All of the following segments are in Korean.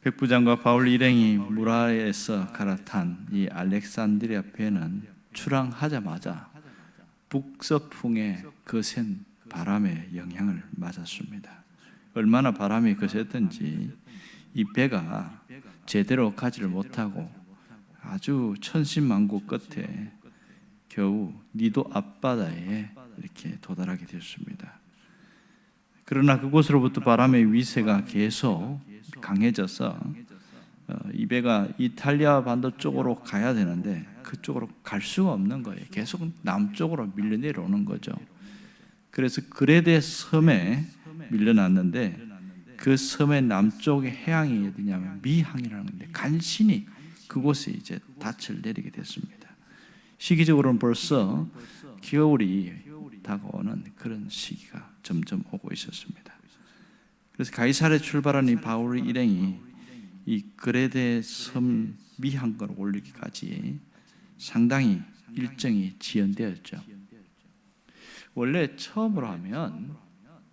백부장과 바울 일행이 무라에서 갈아탄 이 알렉산드리아 배는 출항하자마자 북서풍의 거센 바람의 영향을 맞았습니다. 얼마나 바람이 거셌던지 이 배가 제대로 가지를 못하고 아주 천신만고 끝에 겨우 니도 앞바다에 이렇게 도달하게 되었습니다. 그러나 그곳으로부터 바람의 위세가 계속 강해져서 이 배가 이탈리아 반도 쪽으로 가야 되는데 그쪽으로 갈 수가 없는 거예요. 계속 남쪽으로 밀려 내려오는 거죠. 그래서 그레데 섬에 밀려났는데 그 섬의 남쪽의 해양이 어디냐면 미항이라는 건데 간신히 그곳에 이제 닻을 내리게 됐습니다. 시기적으로는 벌써 겨울이 다가오는 그런 시기가 점점 오고 있었습니다. 그래서 가이사랴에 출발한 이 바울 일행이 이 그레데 섬 미항으로 올리기까지 상당히 일정이 지연되었죠. 원래 처음으로 하면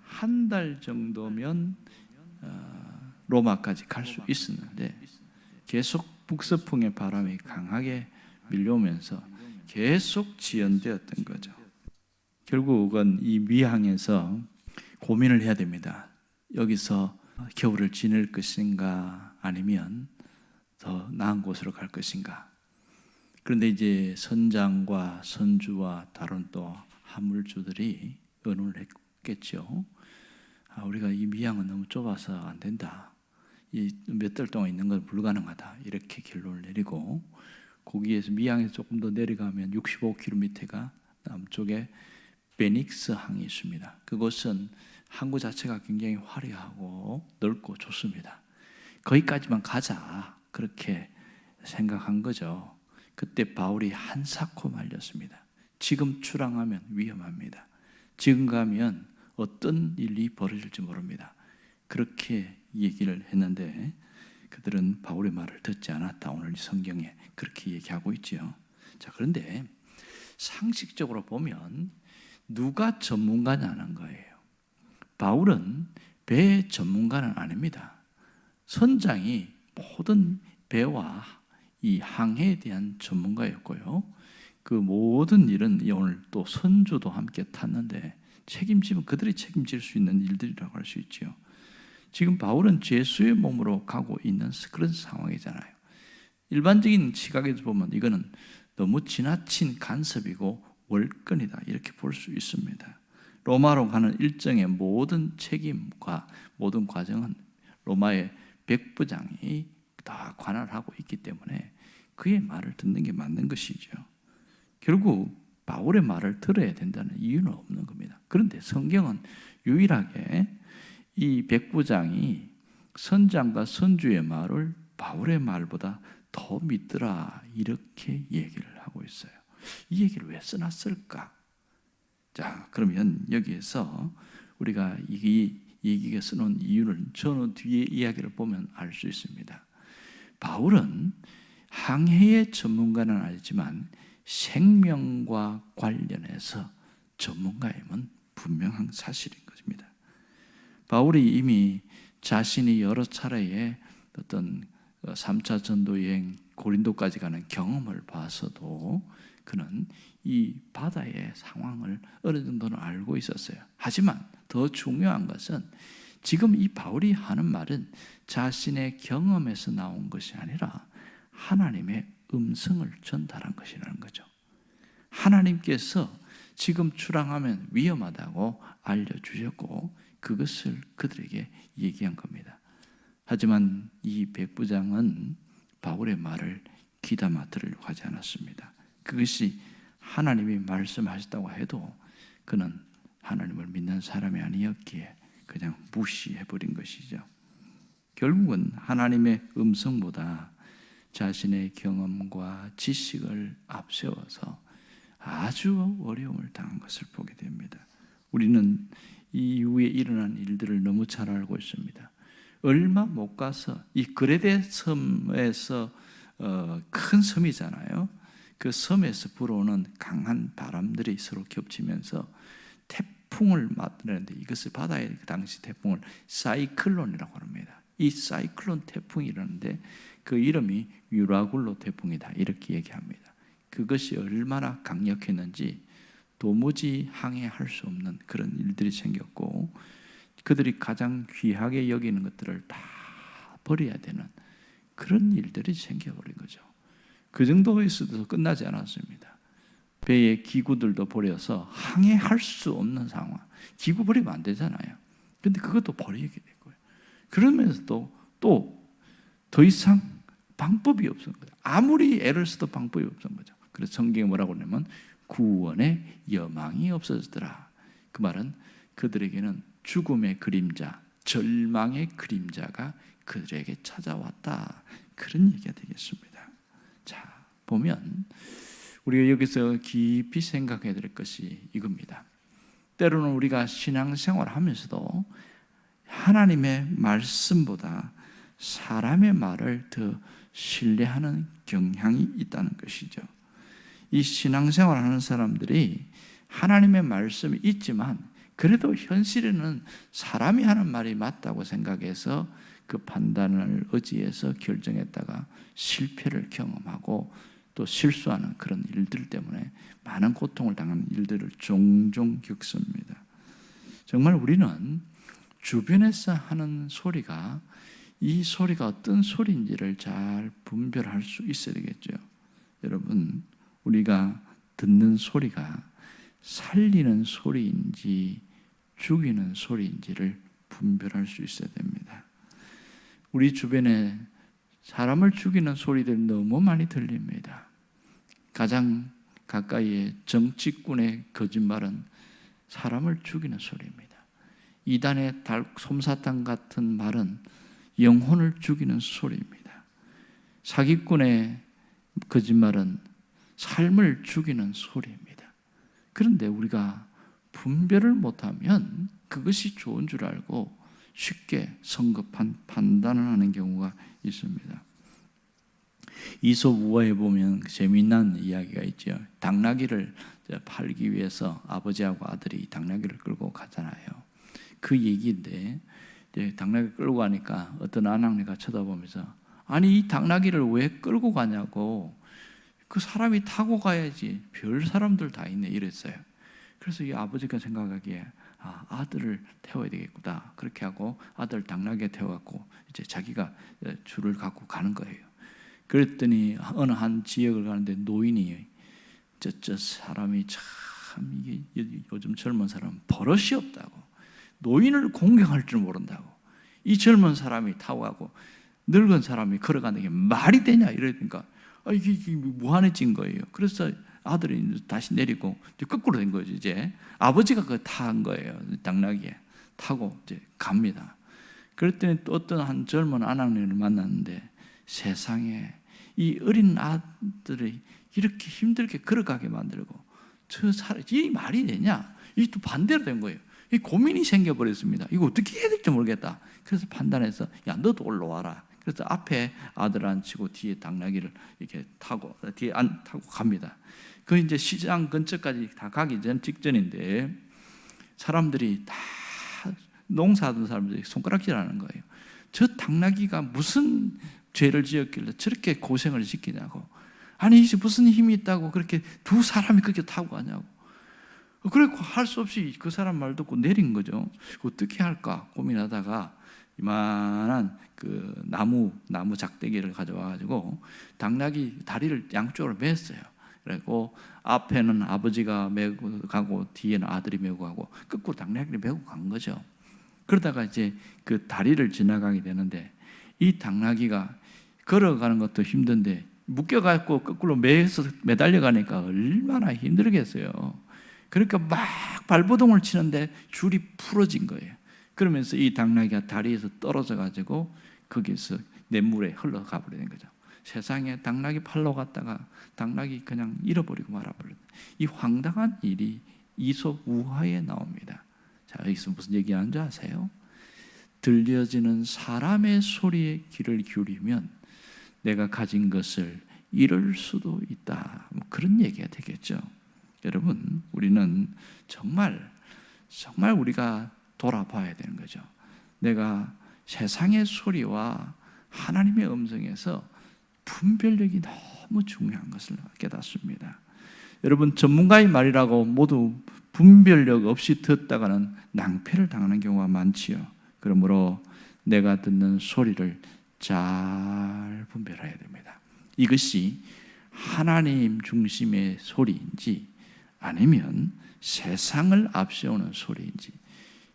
한 달 정도면 로마까지 갈 수 있었는데 계속 북서풍의 바람이 강하게 밀려오면서 계속 지연되었던 거죠. 결국은 이 미항에서 고민을 해야 됩니다. 여기서 겨울을 지낼 것인가 아니면 더 나은 곳으로 갈 것인가. 그런데 이제 선장과 선주와 다른 또 화물주들이 의논을 했겠죠. 우리가 이 미항은 너무 좁아서 안 된다. 이 몇 달 동안 있는 건 불가능하다. 이렇게 결론을 내리고 거기에서 미항에서 조금 더 내려가면 65km가 남쪽에 베닉스 항이 있습니다. 그곳은 항구 자체가 굉장히 화려하고 넓고 좋습니다. 거기까지만 가자 그렇게 생각한 거죠. 그때 바울이 한사코 말렸습니다. 지금 출항하면 위험합니다. 지금 가면 어떤 일이 벌어질지 모릅니다. 그렇게 얘기를 했는데 그들은 바울의 말을 듣지 않았다. 오늘 성경에 그렇게 얘기하고 있죠. 자, 그런데 상식적으로 보면 누가 전문가냐는 거예요. 바울은 배 전문가는 아닙니다. 선장이 모든 배와 이 항해에 대한 전문가였고요. 그 모든 일은 오늘 또 선주도 함께 탔는데 책임지면 그들이 책임질 수 있는 일들이라고 할 수 있죠. 지금 바울은 죄수의 몸으로 가고 있는 그런 상황이잖아요. 일반적인 시각에서 보면 이거는 너무 지나친 간섭이고 월권이다 이렇게 볼 수 있습니다. 로마로 가는 일정의 모든 책임과 모든 과정은 로마의 백부장이 다 관할하고 있기 때문에 그의 말을 듣는 게 맞는 것이죠. 결국 바울의 말을 들어야 된다는 이유는 없는 겁니다. 그런데 성경은 유일하게 이 백부장이 선장과 선주의 말을 바울의 말보다 더 믿더라 이렇게 얘기를 하고 있어요. 이 얘기를 왜 써놨을까? 자, 그러면 여기에서 우리가 이 얘기가 써놓은 이유를 전후 뒤에 이야기를 보면 알 수 있습니다. 바울은 항해의 전문가는 아니지만 생명과 관련해서 전문가임은 분명한 사실인 것입니다. 바울이 이미 자신이 여러 차례의 어떤 3차 전도 여행 고린도까지 가는 경험을 봐서도 그는 이 바다의 상황을 어느 정도는 알고 있었어요. 하지만 더 중요한 것은 지금 이 바울이 하는 말은 자신의 경험에서 나온 것이 아니라 하나님의 음성을 전달한 것이라는 거죠. 하나님께서 지금 출항하면 위험하다고 알려주셨고 그것을 그들에게 얘기한 겁니다. 하지만 이 백부장은 바울의 말을 귀담아 들으려고 하지 않았습니다. 그것이 하나님이 말씀하셨다고 해도 그는 하나님을 믿는 사람이 아니었기에 그냥 무시해버린 것이죠. 결국은 하나님의 음성보다 자신의 경험과 지식을 앞세워서 아주 어려움을 당한 것을 보게 됩니다. 우리는 이 이후에 일어난 일들을 너무 잘 알고 있습니다. 얼마 못 가서 이 그레데 섬에서 큰 섬이잖아요. 그 섬에서 불어오는 강한 바람들이 서로 겹치면서 태풍을 만드는데 이것을 바다의 그 당시 태풍을 사이클론이라고 합니다. 이 사이클론 태풍이 일어나는데 그 이름이 유라굴로 태풍이다 이렇게 얘기합니다. 그것이 얼마나 강력했는지 도무지 항해할 수 없는 그런 일들이 생겼고 그들이 가장 귀하게 여기는 것들을 다 버려야 되는 그런 일들이 생겨버린 거죠. 그 정도에서도 끝나지 않았습니다. 배의 기구들도 버려서 항해할 수 없는 상황. 기구 버리면 안 되잖아요. 근데 그것도 버리게 된 거예요. 그러면서도 또 더 이상 방법이 없은 거죠. 아무리 애를 써도 방법이 없은 거죠. 그래서 성경에 뭐라고 하냐면 구원의 여망이 없어지더라. 그 말은 그들에게는 죽음의 그림자, 절망의 그림자가 그들에게 찾아왔다. 그런 얘기가 되겠습니다. 자, 보면 우리가 여기서 깊이 생각해야 될 것이 이겁니다. 때로는 우리가 신앙생활을 하면서도 하나님의 말씀보다 사람의 말을 더 신뢰하는 경향이 있다는 것이죠. 이 신앙생활을 하는 사람들이 하나님의 말씀이 있지만 그래도 현실에는 사람이 하는 말이 맞다고 생각해서 그 판단을 의지해서 결정했다가 실패를 경험하고 또 실수하는 그런 일들 때문에 많은 고통을 당하는 일들을 종종 겪습니다. 정말 우리는 주변에서 하는 소리가 이 소리가 어떤 소리인지를 잘 분별할 수 있어야 되겠죠. 여러분, 우리가 듣는 소리가 살리는 소리인지 죽이는 소리인지를 분별할 수 있어야 됩니다. 우리 주변에 사람을 죽이는 소리들이 너무 많이 들립니다. 가장 가까이의 정치꾼의 거짓말은 사람을 죽이는 소리입니다. 이단의 솜사탕 같은 말은 영혼을 죽이는 소리입니다. 사기꾼의 거짓말은 삶을 죽이는 소리입니다. 그런데 우리가 분별을 못하면 그것이 좋은 줄 알고 쉽게 성급한 판단을 하는 경우가 있습니다. 이솝 우화에 보면 재미난 이야기가 있죠. 당나귀를 팔기 위해서 아버지하고 아들이 당나귀를 끌고 가잖아요. 그 얘기인데 당나귀 끌고 가니까 어떤 아낙네가 쳐다보면서 아니 이 당나귀를 왜 끌고 가냐고, 그 사람이 타고 가야지, 별 사람들 다 있네 이랬어요. 그래서 이 아버지가 생각하기에 아들을 태워야 되겠구나. 그렇게 하고 아들 당나귀에 태워갖고 이제 자기가 줄을 갖고 가는 거예요. 그랬더니 어느 한 지역을 가는데 노인이 저 사람이 참 이게 요즘 젊은 사람은 버릇이 없다고, 노인을 공경할 줄 모른다고, 이 젊은 사람이 타고 가고 늙은 사람이 걸어가는 게 말이 되냐 이러니까 이게 무한해진 거예요. 그래서 아들이 다시 내리고 이제 거꾸로 된 거죠. 이제 아버지가 그거 탄 거예요. 당나귀에 타고 이제 갑니다. 그랬더니 또 어떤 한 젊은 아낙네를 만났는데 세상에 이 어린 아들이 이렇게 힘들게 걸어가게 만들고 저 사람 이 말이 되냐? 이 또 반대로 된 거예요. 이 고민이 생겨버렸습니다. 이거 어떻게 해야 될지 모르겠다. 그래서 판단해서 야 너도 올라와라. 그래서 앞에 아들 앉히고 뒤에 당나귀를 이렇게 타고 뒤에 안 타고 갑니다. 그 이제 시장 근처까지 다 가기 직전인데 사람들이 다 농사하던 사람들이 손가락질하는 거예요. 저 당나귀가 무슨 죄를 지었길래 저렇게 고생을 시키냐고. 아니 이게 무슨 힘이 있다고 그렇게 두 사람이 그렇게 타고 가냐고. 그래서 할 수 없이 그 사람 말 듣고 내린 거죠. 어떻게 할까 고민하다가 이만한 그 나무 작대기를 가져와가지고 당나귀 다리를 양쪽으로 맸어요. 그리고 앞에는 아버지가 메고 가고 뒤에는 아들이 메고 가고 거꾸로 당나귀를 메고 간 거죠. 그러다가 이제 그 다리를 지나가게 되는데 이 당나귀가 걸어가는 것도 힘든데 묶여갖고 거꾸로 매달려 가니까 얼마나 힘들겠어요. 그러니까 막 발버둥을 치는데 줄이 풀어진 거예요. 그러면서 이 당나귀가 다리에서 떨어져 가지고 거기서 냇물에 흘러가 버리는 거죠. 세상에 당나귀 팔러 갔다가 당나귀 그냥 잃어버리고 말아버렸다. 이 황당한 일이 이솝 우화에 나옵니다. 자, 여기서 무슨 얘기하는 줄 아세요? 들려지는 사람의 소리에 귀를 기울이면 내가 가진 것을 잃을 수도 있다. 뭐 그런 얘기가 되겠죠. 여러분, 우리는 정말 우리가 돌아봐야 되는 거죠. 내가 세상의 소리와 하나님의 음성에서 분별력이 너무 중요한 것을 깨닫습니다. 여러분, 전문가의 말이라고 모두 분별력 없이 듣다가는 낭패를 당하는 경우가 많지요. 그러므로 내가 듣는 소리를 잘 분별해야 됩니다. 이것이 하나님 중심의 소리인지 아니면 세상을 앞세우는 소리인지,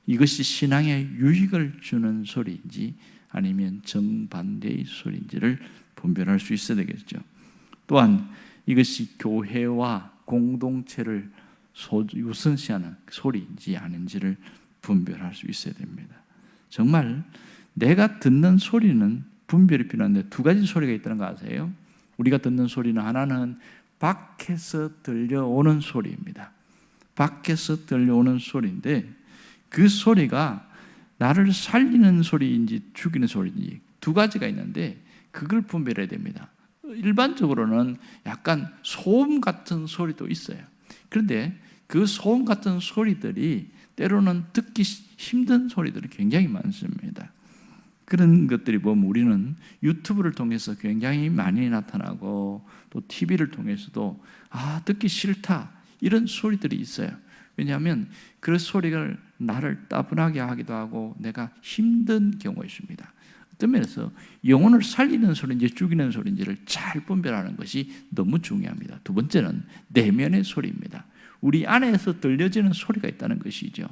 이것이 신앙에 유익을 주는 소리인지 아니면 정반대의 소리인지를 분별할 수 있어야 되겠죠. 또한 이것이 교회와 공동체를 우선시하는 소리인지 아닌지를 분별할 수 있어야 됩니다. 정말 내가 듣는 소리는 분별이 필요한데 두 가지 소리가 있다는 거 아세요? 우리가 듣는 소리는 하나는 밖에서 들려오는 소리입니다. 밖에서 들려오는 소리인데 그 소리가 나를 살리는 소리인지 죽이는 소리인지 두 가지가 있는데 그걸 분별해야 됩니다. 일반적으로는 약간 소음 같은 소리도 있어요. 그런데 그 소음 같은 소리들이 때로는 듣기 힘든 소리들이 굉장히 많습니다. 그런 것들이 보면 우리는 유튜브를 통해서 굉장히 많이 나타나고 또 TV를 통해서도 듣기 싫다 이런 소리들이 있어요. 왜냐하면 그 소리가 나를 따분하게 하기도 하고 내가 힘든 경우가 있습니다. 어떤 면에서 영혼을 살리는 소리인지 죽이는 소리인지를 잘 분별하는 것이 너무 중요합니다. 두 번째는 내면의 소리입니다. 우리 안에서 들려지는 소리가 있다는 것이죠.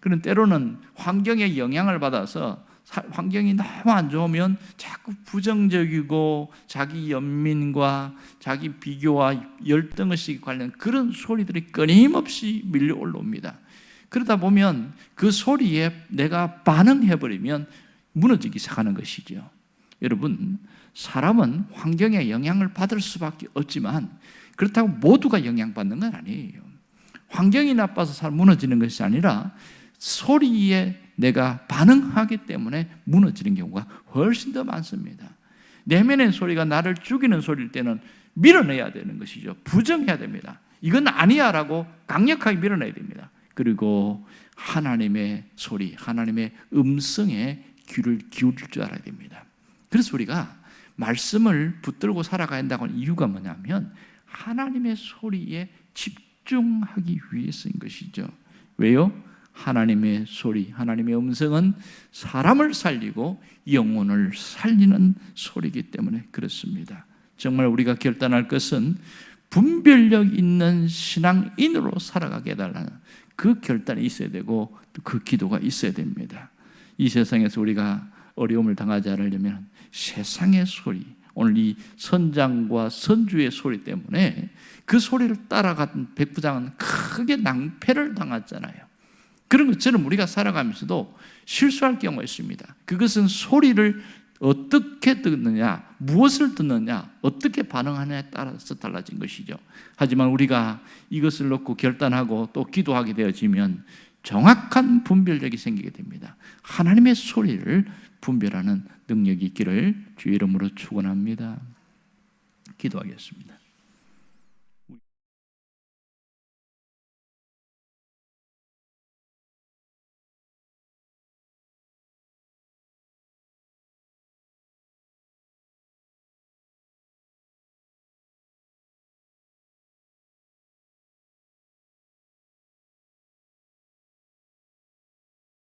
그런 때로는 환경의 영향을 받아서 환경이 너무 안 좋으면 자꾸 부정적이고 자기 연민과 자기 비교와 열등의식 관련 그런 소리들이 끊임없이 밀려 올라옵니다. 그러다 보면 그 소리에 내가 반응해버리면 무너지기 시작하는 것이죠. 여러분, 사람은 환경의 영향을 받을 수밖에 없지만 그렇다고 모두가 영향받는 건 아니에요. 환경이 나빠서 사람 무너지는 것이 아니라 소리에 내가 반응하기 때문에 무너지는 경우가 훨씬 더 많습니다. 내면의 소리가 나를 죽이는 소리일 때는 밀어내야 되는 것이죠. 부정해야 됩니다. 이건 아니야 라고 강력하게 밀어내야 됩니다. 그리고 하나님의 소리, 하나님의 음성에 귀를 기울일 줄 알아야 됩니다. 그래서 우리가 말씀을 붙들고 살아가야 한다고 하는 이유가 뭐냐면 하나님의 소리에 집중하기 위해서인 것이죠. 왜요? 하나님의 소리, 하나님의 음성은 사람을 살리고 영혼을 살리는 소리이기 때문에 그렇습니다. 정말 우리가 결단할 것은 분별력 있는 신앙인으로 살아가게 해달라는 그 결단이 있어야 되고 그 기도가 있어야 됩니다. 이 세상에서 우리가 어려움을 당하지 않으려면 세상의 소리, 오늘 이 선장과 선주의 소리 때문에 그 소리를 따라간 백부장은 크게 낭패를 당했잖아요. 그런 것처럼 우리가 살아가면서도 실수할 경우가 있습니다. 그것은 소리를 어떻게 듣느냐, 무엇을 듣느냐, 어떻게 반응하느냐에 따라서 달라진 것이죠. 하지만 우리가 이것을 놓고 결단하고 또 기도하게 되어지면 정확한 분별력이 생기게 됩니다. 하나님의 소리를 분별하는 능력이 있기를 주의 이름으로 축원합니다. 기도하겠습니다.